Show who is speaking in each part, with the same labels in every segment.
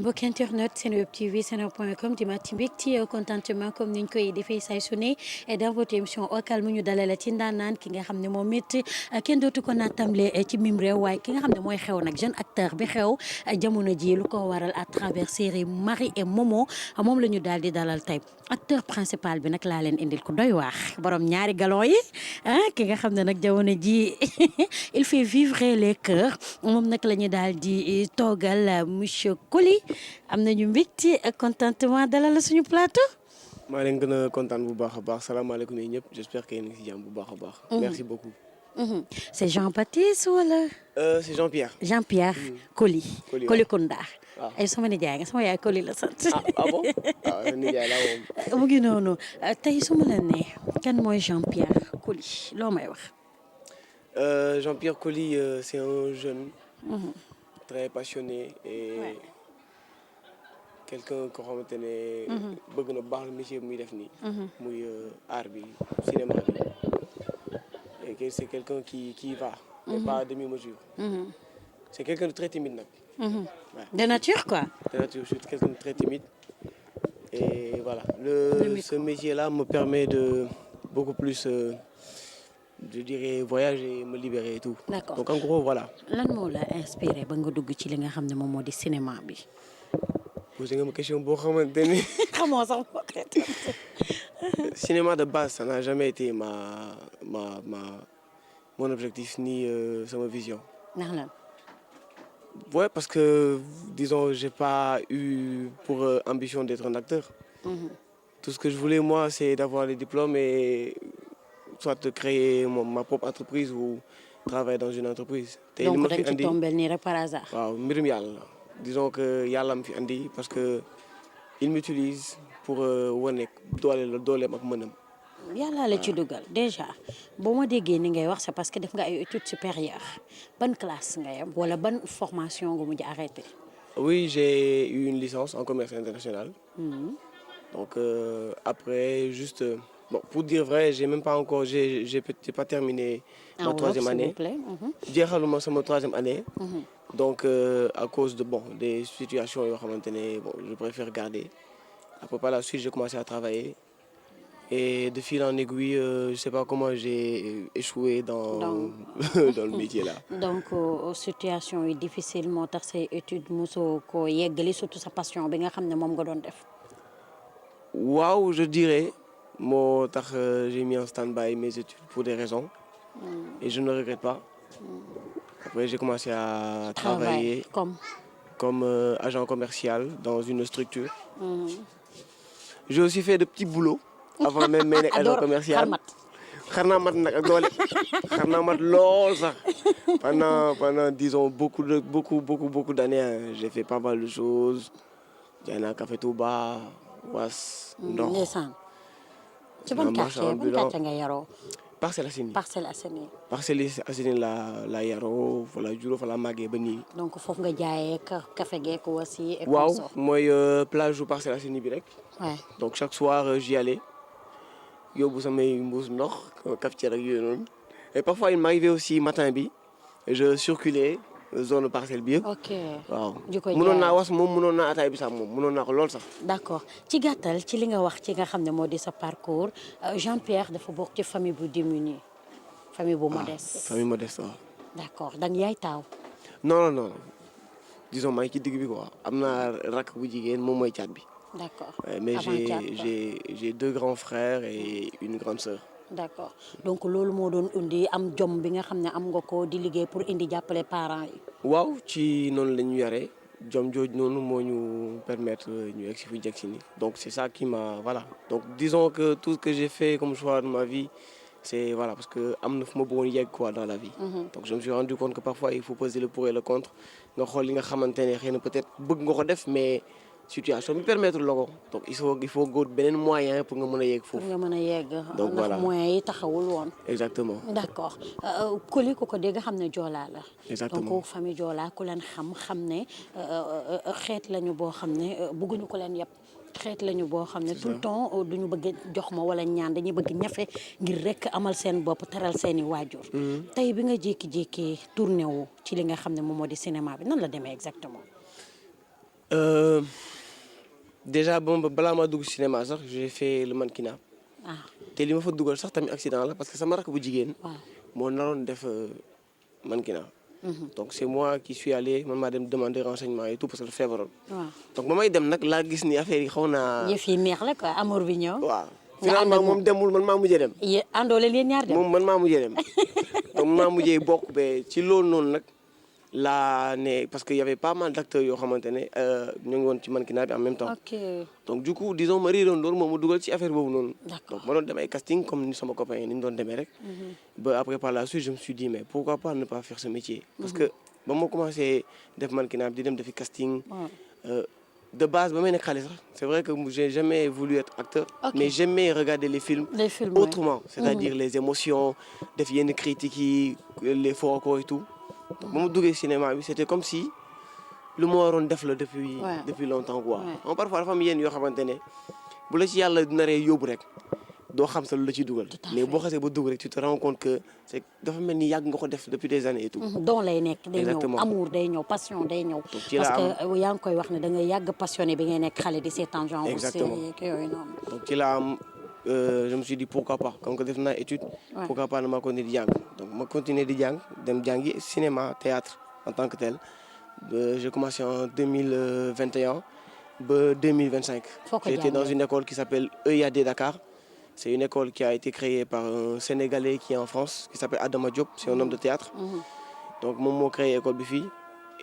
Speaker 1: mbokki internet Seneweb TV seneweb.com di mat ci mbégte contentement comme niñ koy defee say su ne dans votre émission Au Calme ñu dalal ci ndaanaan ki nga xam ne moom it kenn dootu ko nattamle ci mim réew waaye ki nga xam ne mooy xew nag jeune acteur bi xew jamono ji lu ko waral à travers série Marie et Momo moom la ñu daal di dalal tey acteur principal bi nag laa leen indil ko doy waax borom ñaari galon yi ki nga xam ne nag jamono ji il fait vivre les cœurs moom nag la ñu daal di toogal monsieur Coly am nañu mbégte ak contentement dalal la suñu plateau.
Speaker 2: maa leen gën a kontaan bu baax a baax salaamaaleykum yéen ñëpp j'espère que yéen a ngi si jàmm bu baax a baax. merci beaucoup.
Speaker 1: c'est Jean-Baptiste wala.
Speaker 2: c'est Jean-Pierre.
Speaker 1: Jean-Pierre Coly.
Speaker 2: Coly
Speaker 1: Coly Kounda.
Speaker 2: waaw
Speaker 1: ay sama nijaay nga sama yaay Coly la sant.
Speaker 2: ah bon ah nijaay la moom.
Speaker 1: mu ngi noonu tey su ma la nee kan mooy Jean-Pierre Coly loo may wax.
Speaker 2: Jean-Pierre Coly c'est un jeune. très passionné et.
Speaker 1: Ouais.
Speaker 2: quelqu'un koo xamante ne. bëgg na baax métier bi muy def nii. muy art bi cinéma bi. et que c'est quelqu'un qui va. mais pas à demi-mesure. c'est quelqu'un de très timide nag. Ouais.
Speaker 1: de nature quoi.
Speaker 2: De nature, je suis quelqu'un de très timide. Et voilà, ce métier-là me permet de beaucoup plus, je dirais, voyager et me libérer et tout.
Speaker 1: D'accord.
Speaker 2: Donc en gros, voilà.
Speaker 1: lan moo la inspiré ba nga dugg ci li nga xam ne moom moo di cinéma bi.
Speaker 2: Posé nga ma question boo xamante ni.
Speaker 1: xamoo sax
Speaker 2: Cinéma de base, ça n'a jamais été mon objectif ni ma vision.
Speaker 1: ndax lan.
Speaker 2: Ouais, parce que, disons, j'ai pas eu pour ambition d'être un acteur. Tout ce que je voulais, moi, c'est d'avoir les diplômes et soit de créer ma propre entreprise ou travailler dans une entreprise. Te
Speaker 1: donc
Speaker 2: li ma
Speaker 1: dañ
Speaker 2: fi
Speaker 1: ci
Speaker 2: andi
Speaker 1: tombel nii rek par hasard.
Speaker 2: waaw mbirum yàlla la. Disons que yàlla ma fi andi parce que il m'utilise pour wane dooleem ak mënam.
Speaker 1: yàlla la ci dugal déjà boo ma déggee ni ngay wax c'est parce que def nga ay études supérieures ban classe nga yam wala ban formation nga mujj arrêté.
Speaker 2: Oui, j'ai eu une licence en commerce international. Donc après, juste, bon, pour dire vrai, j'ai même pas encore, j'ai pas terminé ma troisième année.
Speaker 1: S'il vous plaît.
Speaker 2: Jeexaluma sama troisième année. Donc à cause de des situations yoo xamante ne bon, je préfère garder. Après par la suite, j'ai commencé à travailler. Et de fil en aiguille, je sais pas comment j'ai échoué dans dans le métier là.
Speaker 1: donc situation yi difficile moo tax say études mosoo ko yeggali surtout sa passion bi nga xam ne moom nga doon def.
Speaker 2: Waaw, je dirais moo tax j'ai mis en stand-by mes études pour des raisons. Et je ne regrette pas. Après, j'ai commencé à travailler comme agent commercial dans une structure. J'ai aussi fait de petits boulots avant même may nekk agent commercial. xar naa mat nag ak doole xar naa mat lool sax pendant disons beaucoup d'années j'ai fait pas mal de choses jaay naa café Touba was ndox.
Speaker 1: ndeysaan. ci ban quartier nga yaroo. Parcelles Assainies la yaroo fa la juróo fa la màggee ba nii. donc foofu nga jaayee café geek aussi.
Speaker 2: waaw mooy plage u Parcelles Assainies bi rek.
Speaker 1: Ouais.
Speaker 2: Donc chaque soir j'y allais yóbbu samay mbuus ndox cafetière ak yooyu noonu et parfois il m'arrivait aussi matin bi je circulais zone parcelle bi yëpp.
Speaker 1: ok
Speaker 2: waaw
Speaker 1: jikko
Speaker 2: mënoon naa was moom mënoon naa ataay bi sax moom mënoon naa ko lool sax.
Speaker 1: d'accord ci gàttal ci li nga wax ci nga xam ne moo di sa parcours Jean-Pierre dafa bokk ci famille bu démunie famille bu modeste.
Speaker 2: famille modeste waaw.
Speaker 1: d'accord donc yaay taaw.
Speaker 2: non disons maa ngi ci digg bi quoi am naa rakk bu jigéen moom mooy caat bi.
Speaker 1: D'accord.
Speaker 2: Mais j'ai 2 grands frères et une grande sœur.
Speaker 1: D'accord donc loolu moo doon indi am jom bi nga xam ne am nga ko di liggéey pour indi jàppale parents yi.
Speaker 2: waaw ci noonu la ñu yaree jom jooju noonu moo ñu permettre ñu egg si fu njëkk si nii donc c'est ça qui m'a voilà donc disons que tout ce que j'ai fait comme choix de ma vie c'est voilà parce que am na fu ma bëggoon yegg quoi dans la vie. Donc je me suis rendu compte que parfois il faut peser le pour et le contre nga xool li nga xamante ne xëy na peut-être bëgg nga ko def mais. situation bi permettre la ko donc il faut góor beneen moyen pour nga mën a yegg foofu.
Speaker 1: pour nga mën a yegg.
Speaker 2: donc voilà
Speaker 1: ndax moyens yi taxawul woon.
Speaker 2: exactement.
Speaker 1: d'accord Coly ku ko dégg xam ne Joola la.
Speaker 2: exactement
Speaker 1: donc famille Joola ku leen xam ne xeet lañu boo xam ne bëgguñu ko leen yëpp. xeet lañu boo xam ne tout le temps duñu bëgg jox ma wala ñaan dañuy bëgg ñafe ngir rek amal seen bopp teral seeni waajur. tey bi nga jékki-jékki tourné wu ci li nga xam ne moom moo di cinéma bi nan la demee exactement.
Speaker 2: Euh, déjà bon balaa maa dugg cinéma sax j'ai fait le mannequinat. te li ma fa dugal sax tamit accident la parce que sama rakk bu jigéen. moo naroon def mannequinat. donc c'est moi qui suis allé man maa dem demander renseignement et tout parce que dafa feebaroon. donc ba may dem nag laa gis ni affaire yi xaw naa.
Speaker 1: yëf yi neex la quoi amour bi ñëw.
Speaker 2: waaw finalement moom demul man maa mujjee dem.
Speaker 1: àndoo leen yéen ñaar dem.
Speaker 2: moom man maa mujjee dem donc man maa mujjee bokk ba ci loolu noonu nag laa ne parce que y avait pas mal d'acteurs yoo xamante ne ñu ngi woon ci mannequinat bi en même temps. donc du coup disons ma réeroon loolu moom ma dugal ci affaire boobu noonu. donc ma doon dem ay casting comme ni sama copain yi ni ñu doon demee rek. ba après par la suite je me suis dit mais pourquoi pas ne pas faire ce métier. parce que ba ma commencé def mannequinat bi di dem defi casting. de base ba may nekk xale sax c'est vrai que j'ai jamais voulu être acteur. mais j'aimais regarder les films. autrement c'est-à-dire les émotions def yenn critiques yi les faux raccords et tout. donc ba ma duggee cinéma bi c'était comme si lu ma waroon def la depuis longtemps quoi. on parfois dafa am yenn yoo xamante ne bu la ci yàlla naree yóbbu rek doo xam sa lu la ciy dugal. mais boo xasee ba dugg rek tu te rends compte que c'est dafa mel ni yàgg nga ko def depuis des années et tout.
Speaker 1: don lay nekk day ñëw amour day ñëw passion day ñëw. parce que yaa ngi koy wax ne da nga yàgg passionné bi ngay nekk xale di seetaan genre.
Speaker 2: exactement
Speaker 1: yooyu noonu.
Speaker 2: donc ci laa am je me suis dit pourquoi pas comme que def naa étude. pourquoi pas ne ma continuer di jàng donc ma continuer di jàng dem jàngi cinéma théâtre en tant que tel j'ai commencé en 2021 ba 2025. j'étais dans une école qui s'appelle EIAD Dakar. c'est une école qui a été créée par un Sénégalais qui est en France qui s'appelle Adama Diop c'est un homme de théâtre. donc moom moo créé école bi fii.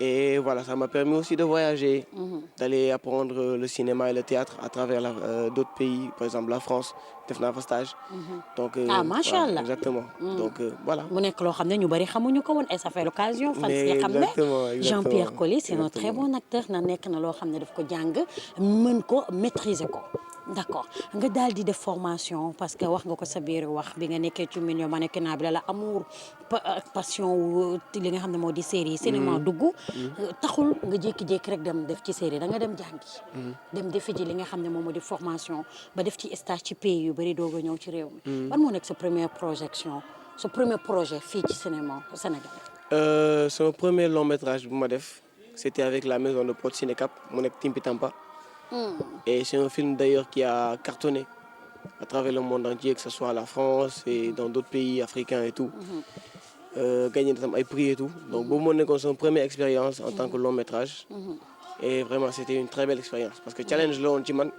Speaker 2: et voilà ça m'a permis aussi de voyager. d'aller apprendre le cinéma et le théâtre à travers d'autres pays par exemple la France def naa fa stage. donc
Speaker 1: macha allah
Speaker 2: exactement. donc voilà.
Speaker 1: mu nekk loo xam ne ñu bari xamuñu ko woon et ça fait l'occasion. fan si xam ne Jean-Pierre Coly c'est un très bon acteur na nekk na loo xam ne daf ko jàng mën ko maîtriser ko. d'accord nga daal di def formation parce que wax nga ko sa biir wax bi nga nekkee ci milieu mannequinat bi la amour passion li nga xam ne moo di série cinéma dugg taxul nga jékki-jékki rek dem def ci série da nga dem jàngi dem defi ji li nga xam ne moom moo di formation ba def ci stage ci pays yu bari doog a ñëw ci réew mi ban moo nekk sa première projection sa premier projet fii ci cinéma au Sénégal.
Speaker 2: sama premier long métrage bu ma def c'était avec la maison de prod Cinécap mu nekk Timpi Tampa. Et c'est un film d'ailleurs qui a cartonné à travers le monde entier, que ce soit la France et dans d'autres pays africains et tout. Gagné tam ay prix et tout. Donc boobu moo nekkoon son première expérience en tant que long métrage. Et vraiment c'était une très belle expérience parce que challenge la woon ci man.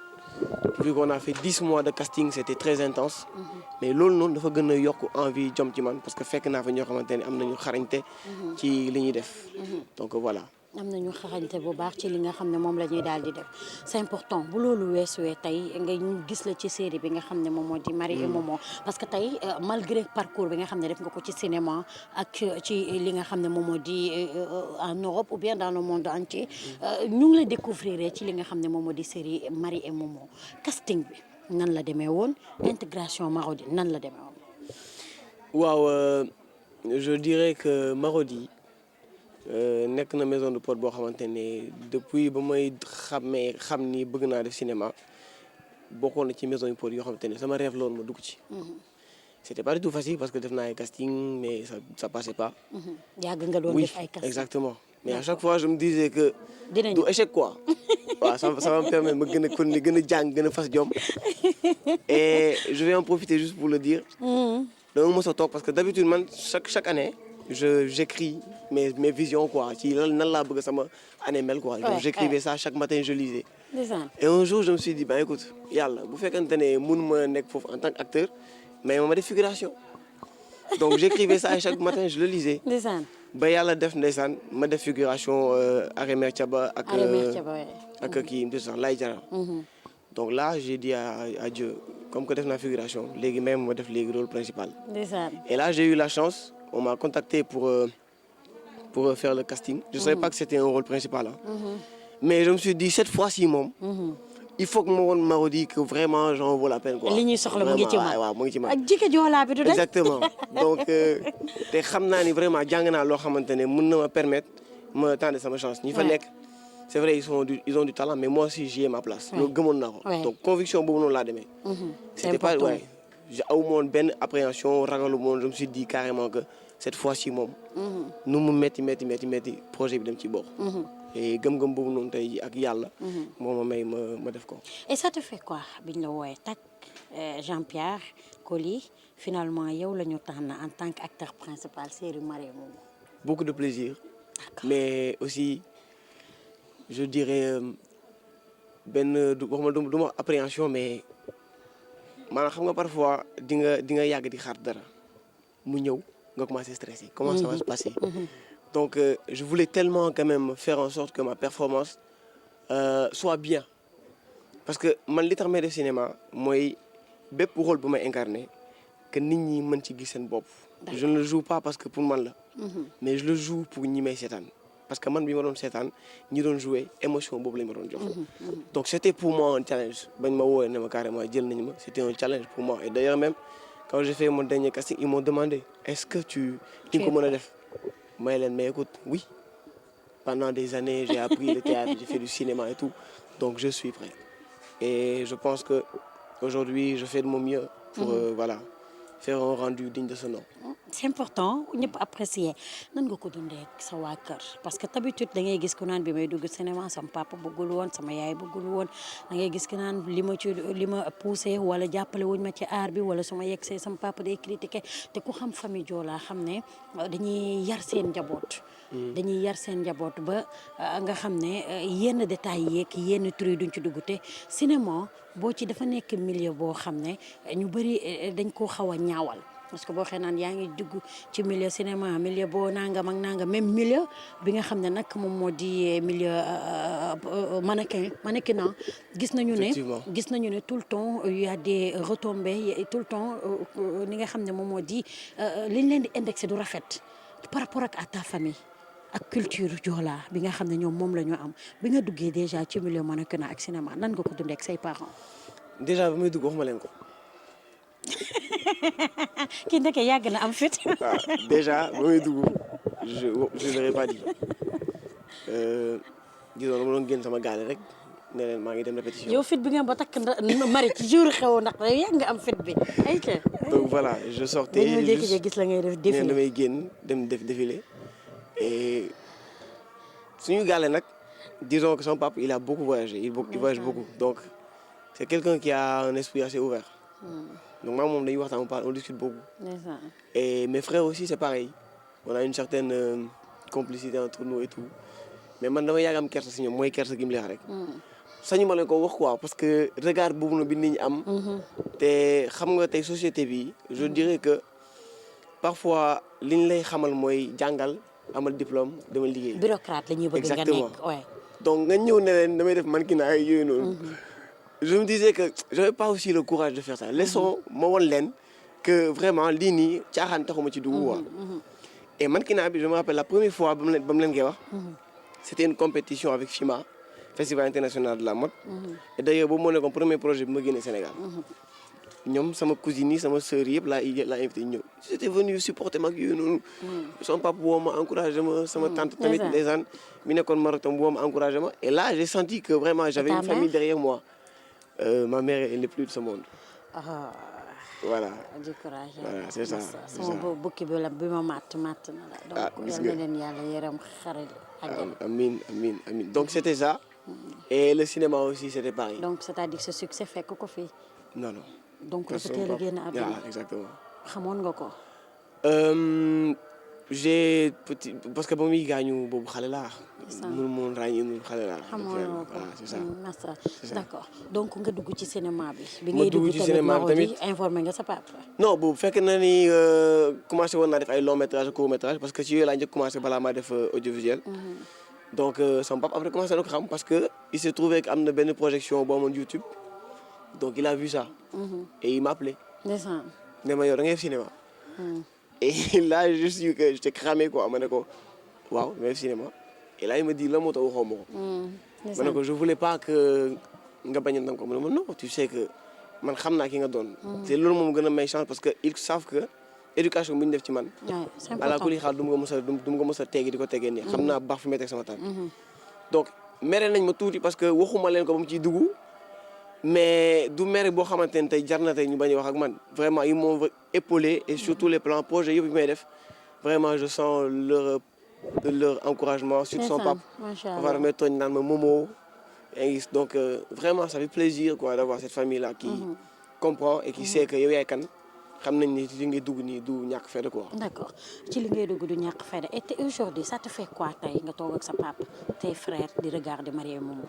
Speaker 2: Vu qu'on a fait 10 mois de casting c'était très intense. mais loolu noonu dafa gën a yokk envie jom ci man parce que fekk naa fa ñoo xamante ne am nañu xarañte ci li ñuy def. donc voilà.
Speaker 1: am nañu xarañte bu baax ci li nga xam ne moom la ñuy daal di def c'est important bu loolu weesuwee tey nga gis la ci série bi nga xam ne moom moo di Marie et Momo parce que tey malgré parcours bi nga xam ne def nga ko ci cinéma ak ci li nga xam ne moom moo di en Europe ou bien dans le monde entier ñu ngi la découvrir ci li nga xam ne moom moo di série Marie et Momo casting bi nan la demee woon intégration Marodi nan la demee woon.
Speaker 2: waaw je dirais que Marodi. nekk na maison de prod boo xamante ne depuis ba may xam ni bëgg naa def cinéma bokkoon na ci maison de prod yoo xamante ne sama rêve loolu ma dugg ci. c'était pas du tout facile parce que def naa ay casting mais ça passait pas.
Speaker 1: yàgg nga doon def ay casting.
Speaker 2: exactement mais à chaque fois je me disais que. du échec quoi. waaw ça va me permettre ma gën a continuer gën a jàng gën a fas jom. et je vais en profiter juste pour le dire. dama mos a toog parce que d'habitude man chaque année. j'écris mes visions quoi ci nan laa bëgg sama année mel quoi. donc j'écrivais ça chaque matin je lisais. et un jour je me suis dit ben écoute yàlla bu fekkante ne mënuma nekk foofu en tant qu'acteur mais ma def figuration. donc j'écrivais ça chaque matin je le lisais. ba yàlla def ndeysaan ma def figuration Arémer Thiaba ak kii sax Lay Jara. donc là j'ai dit à Dieu comme que def naa figuration léegi même ma def léegi rôle principal. et là j'ai eu la chance. On m'a contacté pour faire le casting. Je ne savais pas que c'était un rôle principal. Mais je me suis dit, cette fois-ci, il faut que ma woon Marodi que vraiment j'en vaut la peine.
Speaker 1: li ñuy soxla mu ngi ci man
Speaker 2: waaw mu ngi ci man.
Speaker 1: ak jikko joolaa bi du def.
Speaker 2: exactement donc te xam naa ni vraiment jàng naa loo xamante ne mën na ma permettre ma tenter sama chance. ñi fa nekk c'est vrai ils ont du talent mais moi aussi j'y ai ma place. loolu gëmoon naa ko. donc conviction boobu noonu laa demee. c'était pas aw moon benn appréhension ragalu moon je me suis dit carrément que cette fois-ci moom. nu mu métti projet bi dem ci bokk. et gëm-gëm boobu noonu tey ak yàlla. moo ma may ma def ko.
Speaker 1: et ça te fait quoi biñ la wooyee tak Jean-Pierre Coly finalement yow la ñu tànn en tant qu'acteur principal série Marème Momo.
Speaker 2: Beaucoup de plaisir.
Speaker 1: D'accord.
Speaker 2: Mais aussi je dirais benn du ma appréhension mais maanaam xam nga parfois di nga yàgg di xaar dara mu ñëw nga commencer stressé. Comment ça va se passer? Donc je voulais tellement quand même faire en sorte que ma performance soit bien parce que man li tax may def cinéma mooy bépp rôle bu may incarné que nit ñi mën ci gis seen bopp. Je ne le joue pas parce que pour man la. mais je le joue pour ñi may seetaan parce que man bi ma doon seetaan ñi doon jouer émotion boobu lañ ma doon jox. Donc c'était pour moi un challenge bañ ma woowee ne ma carrément jël nañu ma c'était un challenge pour moi et d'ailleurs même quand j'ai fait mon dernier casting ils m'ont demandé est-ce que tu nga ko mën a def may leen mais écoute oui pendant des années j'ai appris le théâtre j'ai fait du cinéma et tout donc je suis prêt et je pense que aujourd'hui je fais de mon mieux pour voilà faire un rendu digne de ce nom.
Speaker 1: C'est important ñëpp apprécier nan nga ko dundee ak sa waa kër parce que d'habitude da ngay gis ku naan bi may dugg cinéma sama papa bëggul woon sama yaay bëggul woon da ngay gis ku naan li ma poussé wala jàppale wuñ ma ci art bi wala su ma yegsee sama papa day critiquer te ku xam famille Joola xam ne dañuy yar seen njaboot. dañuy yar seen njaboot ba nga xam ne yenn détails yeeg yenn trucs duñ ci dugg te cinéma boo ci dafa nekk milieu boo xam ne ñu bëri dañ koo xaw a ñaawal. parce que boo xee naan yaa ngi dugg ci milieu cinéma milieu boo nangam ak nangam même milieu bi nga xam ne nag moom moo di milieu mannequinat gis nañu ne tout le temps il y a des retombées tout le temps li nga xam ne moom moo di liñ leen di indexé du rafet par rapport ak à ta famille ak culture Joola bi nga xam ne ñoom moom la ñu am bi nga duggee déjà ci milieu mannequinat ak cinéma nan nga ko dundee ak say parents.
Speaker 2: déjà ba muy dugg waxuma leen ko.
Speaker 1: kii ndeke yàgg na am fit.
Speaker 2: déjà ba muy dugg je l'aurais pas dit disons dama doon génn sama gaale rek ne leen maa ngi dem répétition.
Speaker 1: yow fit bi nga ba takk mari ci jour xew ndax yàgg nga am fit bi ayca.
Speaker 2: donc voilà je sortais
Speaker 1: juste gis la ngay def défilé
Speaker 2: damay génn dem def défilé et suñu gaale nag disons que son papa il a beaucoup voyagé il voyage beaucoup donc c'est quelqu'un qui a un esprit assez ouvert. Donc moi moom dañuy waxtaan on discute beaucoup. Et mes frères aussi c'est pareil on a une certaine complicité entre nous et tout mais man dama yàgg am kersa si ñoom mooy kersa gi mu leex rek. sañu ma leen ko wax quoi parce que regard boobu na bi nit ñi am. te xam nga tey société bi je dirais que parfois liñ lay xamal mooy jàngal amal diplôme dama liggéey.
Speaker 1: bureaucrate la ñuy bëgg nga nekk
Speaker 2: donc nga ñëw ne leen damay def mannequinat ay yooyu noonu. Je me disais que j'avais pas aussi le courage de faire ça. Laissons ma won leen que vraiment lii nii caaxaan taxuma ci dugg waa. Et mannequinat bi je me rappelle la première fois ba mu leen koy wax. C'était une compétition avec FIMA, Festival international de la mode. Et d'ailleurs boobu moo nekkoon premier projet bi ma génnee Sénégal. ñoom sama cousine yi sama sœur yëpp laa invité ñëw. J'étais venu supporter mag yooyu noonu. Sama papa woo ma encouragé ma sama tante tamit ndeysaan mi nekkoon Maroc tam woo ma encouragé ma et là j'ai senti que vraiment j'avais une famille derrière moi. Ma mère elle n'est plus de ce monde. Voilà.
Speaker 1: du courage.
Speaker 2: Voilà c'est ça.
Speaker 1: sama bukki bi ma matt na la. donc yal na leen yàlla yaram xaral.
Speaker 2: amiin donc c'était ça. et le cinéma aussi c'était pareil.
Speaker 1: donc c'est-à-dire que ce succès fekk ko fii.
Speaker 2: non.
Speaker 1: donc dafa teel a génn àdduna.
Speaker 2: exactement.
Speaker 1: xamoon nga ko.
Speaker 2: j'ai petit parce que ba muy gaañu boobu xale laa. mënu moon ràññee xale laa.
Speaker 1: xamoon
Speaker 2: c'est ça.
Speaker 1: d'accord donc nga dugg ci cinéma bi. bi
Speaker 2: ma
Speaker 1: ngay
Speaker 2: dugg
Speaker 1: dugg
Speaker 2: ci cinéma bi tamit
Speaker 1: informé nga sa papa.
Speaker 2: non boobu fekk na ni commencé woon naa def ay long métrage court métrage parce que ci yooyu laa njëkk commencé balaa maa def audiovisuel. donc sama papa après commencé na ko xam parce que il s'est trouvé que am na benn projection boo amoon YouTube donc il a vu ça. et il m'a appelé.
Speaker 1: ndeysaan.
Speaker 2: ne ma yow da ngay def cinéma. et là je suis que j'étais cramé quoi ma ne ko waaw da ngay def cinéma et là il me dit la moo tax waxoo ma ko. ma ne ko je voulais pas que nga bañ a nangu ko ma ne ma non tu sais que man xam naa ki nga doon. te loolu moom gën a may chance parce que ils savent que éducation bi ñu def ci man.
Speaker 1: c'est important
Speaker 2: ala kulli xaal du ma ko mës a teggi di ko teggee nii. xam naa baax fi may teg sama tànk. donc mere nañ ma tuuti parce que waxuma leen ko ba mu ciy dugg mais du mere boo xamante ne tey jar na tey ñu bañ a wax ak man vraiment ils m'ont épaulé et surtout les plans projet yëpp yi may def vraiment je sens leur de leur encouragement, surtout son papa.
Speaker 1: Macha
Speaker 2: Papa daf may tooñ naan ma Momo. Donc vraiment ça fait plaisir quoi d'avoir cette famille là qui comprend et qui sait que yow yaay kan xam nañ ni li ngay dugg nii du ñàkk fayda quoi.
Speaker 1: d'accord ci li ngay dugg du ñàkk fayda et aujourd'hui ça te fait quoi tey nga toog ak sa papa tes frères di regarder Marie et Momo.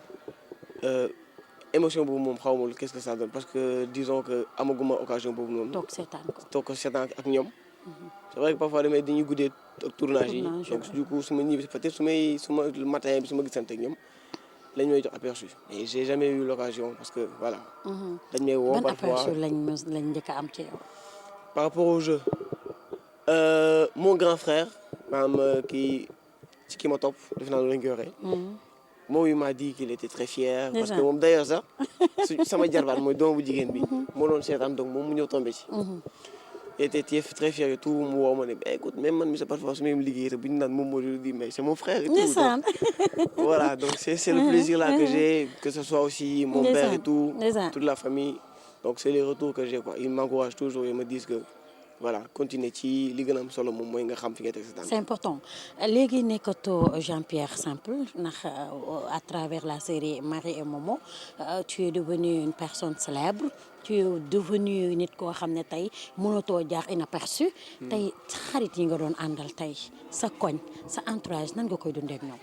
Speaker 2: Émotion boobu moom xaw ma qu'est-ce que ça donne parce que disons que amaguma occasion boobu noonu.
Speaker 1: toog seetaan ko
Speaker 2: toog ko seetaan ak ñoom. c'est vrai que parfois damay dañuy guddee ak tournage yi. donc du coup su ma ñibbi peut-être su ma matin bi su ma gisante ak ñoom lañ may jox aperçu mais j'ai jamais eu l'occasion parce que voilà. dañ may woo parfois
Speaker 1: ban aperçu lañ njëkk a am ci yow.
Speaker 2: par rapport au jeu mon grand frère maanaam kii ci ki ma topp def naa loolu la ñu koy waxee. moom il m'a dit qu'il était très fier. parce que moom d'ailleurs sax sama jarbaat mooy doomu bu jigéen bi. moo doon seetaan donc moom mu ñëw tombé ci. il était très fier et tout mu woo ma ne écoute même man mi sa parfois su ma liggéey rek bu ñu naan moom moo di mais c'est mon frère et tout. Voilà donc c'est le plaisir là que j'ai que ce soit aussi mon père et tout. toute la famille donc c'est les retours que j'ai quoi ils m'encouragent toujours et me disent que. voilà continuer ci li gën a am solo moom mooy nga xam fi nga teg sa tànk.
Speaker 1: c'est important léegi nekkatoo Jean-Pierre Simple ndax à travers la série Marie et Momo tu es devenu une personne célèbre tu es devenu nit koo xam ne tey mënatoo jaar inaperçu. tey xarit yi nga doon àndal tey sa koñ sa entourage nan nga koy dundee ak ñoom.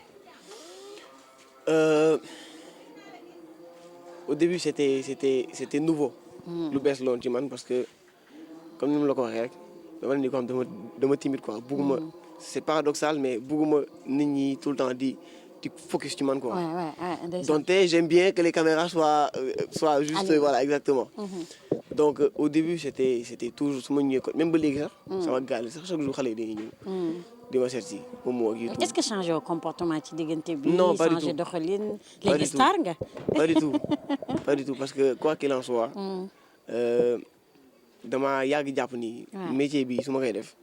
Speaker 2: Au début c'était nouveau. lu bees loon ci man parce que. comme ni mu la ko waxee rek dama ne ni ko xam dama timide quoi bugguma c'est paradoxal mais bugguma nit ñi tout le temps di focus ci man quoi. donc j'aime bien que les caméras soient juste voilà exactement. donc au début c'était toujours su ma ñëwee ko même ba léegi sax. sama gaal sax chaque jour xale yi dañuy ñëw. di ma seet si moom moo ak
Speaker 1: est-ce que changé au comportement ci diggante bi.
Speaker 2: non pas du tout
Speaker 1: changé doxalin. léegi star nga.
Speaker 2: pas du tout parce que quoi qu'il en soit. dama yàgg jàpp ni. métier bi su ma koy def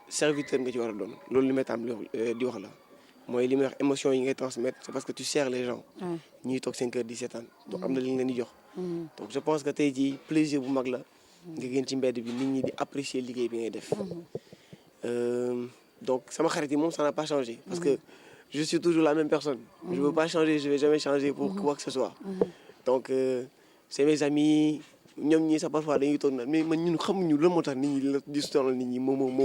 Speaker 2: serviteur nga ci war a doon loolu li may tàmbali di wax la mooy li may wax émotion yi ngay transmettre c'est parce que tu sers les gens. ñuy toog seen kër di seetaan donc am na li nga leen di jox. donc je pense que tey jii plaisir bu mag la. nga génn ci mbedd bi nit ñi di apprécier liggéey bi ngay def. donc sama xarit yi moom ça n'a pas changé. parce que je suis toujours la même personne. je veux pas changer je vais jamais changer pour quoi que ce soit. donc c'est mes amis. ñoom ñii sax parfois dañuy toog naan mais man ñun xamuñu lan moo tax nit ñi di sonal nit ñi moom.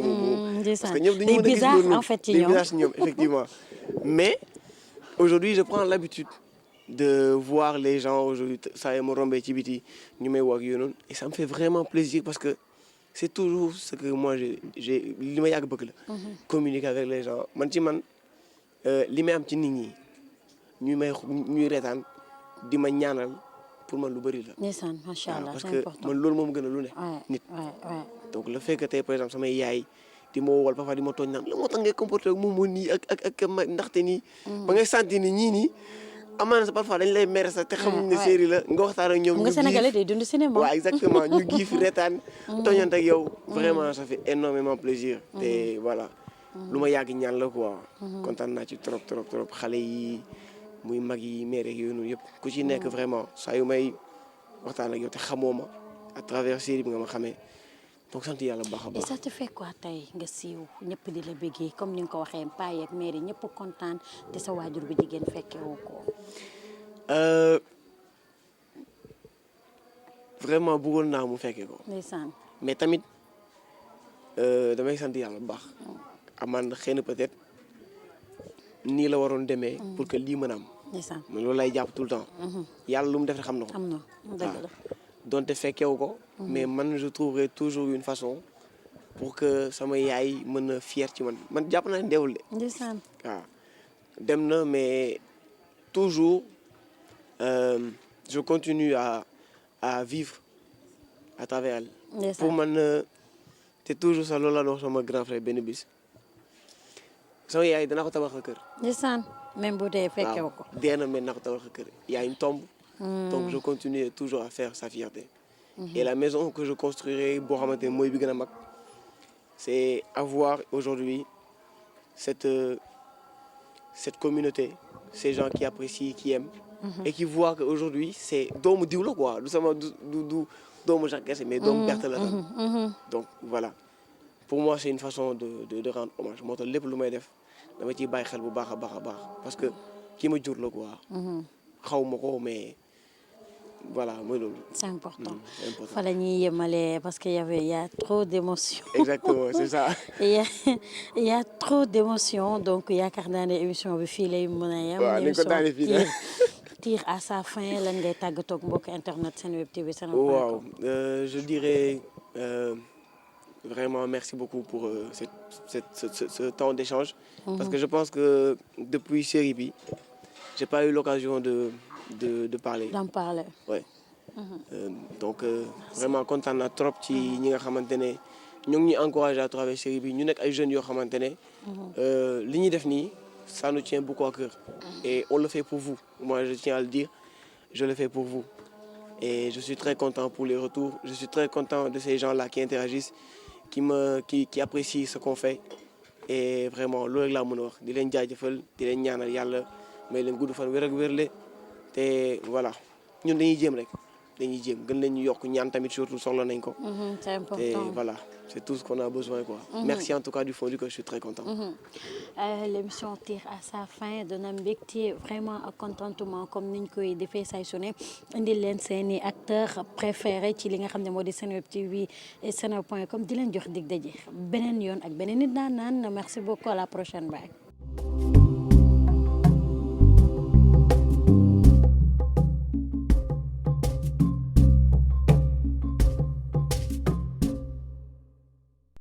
Speaker 2: parce que ñoom dañu mën a gis loolu
Speaker 1: en fait ci
Speaker 2: ñoom effectivement. mais aujourd'hui je prends l'habitude de voir les gens aujourd'hui saa yoo ma rombee ci biti ñu may woo ak yooyu noonu et ça me fait vraiment plaisir parce que c'est toujours ce que moi j'ai li ma yàgg bëgg la. communiquer avec les gens man ci man li may am ci nit ñi ñuy reetaan di ma ñaanal. pour man lu bëri la.
Speaker 1: ndeysaan macha allah
Speaker 2: parce que man loolu moom gën a lu ne. nit donc le fait que tey par exemple samay yaay di ma wowal parfois di ma tooñ naan la moo tax ngay comporter ak moom moo nii ak ndaxte nii. ba ngay sentir ni ñii nii amaana sa parfois dañ lay mere sax te xamuñ ne série la nga waxtaan ak ñoom.
Speaker 1: nga Sénégalais day dund cinéma.
Speaker 2: waaw exactement ñu giif reetaan. tooñante ak yow. vraiment ça fait énormément plaisir. te voilà lu ma yàgg ñaan la quoi. kontaan naa ci trop xale yi. muy mag yi mère yooyu noonu yëpp ku ci nekk vraiment saa yu may waxtaan ak yow te xamoo ma à travers série bi nga ma xamee donc sant yàlla bu baax a baax.
Speaker 1: et ça te fait quoi tey nga siiw ñëpp di la bëggee comme ni nga ko waxee paa yeeg mère yi ñëpp kontaan te sa waajur bu jigéen fekke woo ko.
Speaker 2: vraiment bëggoon naa mu fekkee ko.
Speaker 1: ndeysaan.
Speaker 2: mais tamit damay sant yàlla bu baax. amaan xëy na peut-être nii la waroon demee. pour que lii mën a am.
Speaker 1: ndeysaan.
Speaker 2: mais loolu lay jàpp tout le temps. yàlla lu mu def rek xam na ko.
Speaker 1: am na dëgg la.
Speaker 2: donte fekkewu ko. mais man je trouverai toujours une façon pour que sama yaay mën a fier ci man jàpp naa ne deewul de.
Speaker 1: ndeysaan.
Speaker 2: waaw dem na mais toujours je continue à vivre à travers elle.
Speaker 1: ndeysaan.
Speaker 2: pour man te toujours sax loolu la wax sama grand frère benn bis sama yaay danaa ko tabaxal kër.
Speaker 1: ndeysaan même bu dee fekkewu ko.
Speaker 2: waaw dee na mais danaa ko tabaxal kër il y a une tombe. donc je continue toujours à faire sa fierté. et la maison que je construirai boo xamante ne mooy bi gën a mag c'est avoir aujourd'hui cette communauté ces gens qui apprécient qui aiment. et qui voient que aujourd'hui c'est doomu diw la quoi du sama du doomu Jacques Kese mais doomu Berthe la tam. donc voilà pour moi c'est une façon de rendre hommage moo tax lépp lu may def dama ciy bàyyi xel bu baax a baax a baax parce que kii ma jur la quoi. xaw ma ko mais voilà mooy loolu.
Speaker 1: c'est important.
Speaker 2: C'est important.
Speaker 1: fa la ñuy yemale parce que y a trop d'émotions.
Speaker 2: exactement c'est ça.
Speaker 1: Il y a trop d'émotions donc yaakaar naa ne émission bi fii lay mën a yem.
Speaker 2: waaw nañu ko daane fii de.
Speaker 1: tire à sa fin lan ngay tàggatoo ak mbokk internet Senweb TV.
Speaker 2: waaw je dirais vraiment merci beaucoup pour ce temps d'échange. Parce que je pense que depuis série bi j'ai pas eu l'occasion de parler.
Speaker 1: d'en parler.
Speaker 2: Ouais. Donc vraiment kontaan naa trop ci ñi nga xamante ne ñoo ngi ñuy encouragé à travers série bi ñu nekk ay jeunes yoo xamante ne li ñuy def nii ça nous tient beaucoup à cœur et on le fait pour vous. Moi je tiens à le dire, je le fais pour vous et je suis très content pour les retours, je suis très content de ces gens-là qui interagissent, qui apprécient ce qu'on fait et vraiment loolu rek laa mën a wax di leen jaajëfal di leen ñaanal yàlla may leen gudd fan wér ak wérle te voilà ñun dañuy jéem rek dañuy jéem gën leen ñu yokk ñaan tamit surtout soxla nañ ko.
Speaker 1: C'est important.
Speaker 2: Et voilà c'est tout ce qu'on a besoin quoi. Merci en tout cas du fond du cœur, je suis très content.
Speaker 1: L'émission tire à sa fin dana mbégte vraiment ak contentement comme niñ koy defee say su ne indil leen seeni acteurs préférés ci li nga xam ne moo di Senweb TV et senweb.com di leen jox dig daje beneen yoon ak beneen nit naan merci beaucoup à la prochaine bye.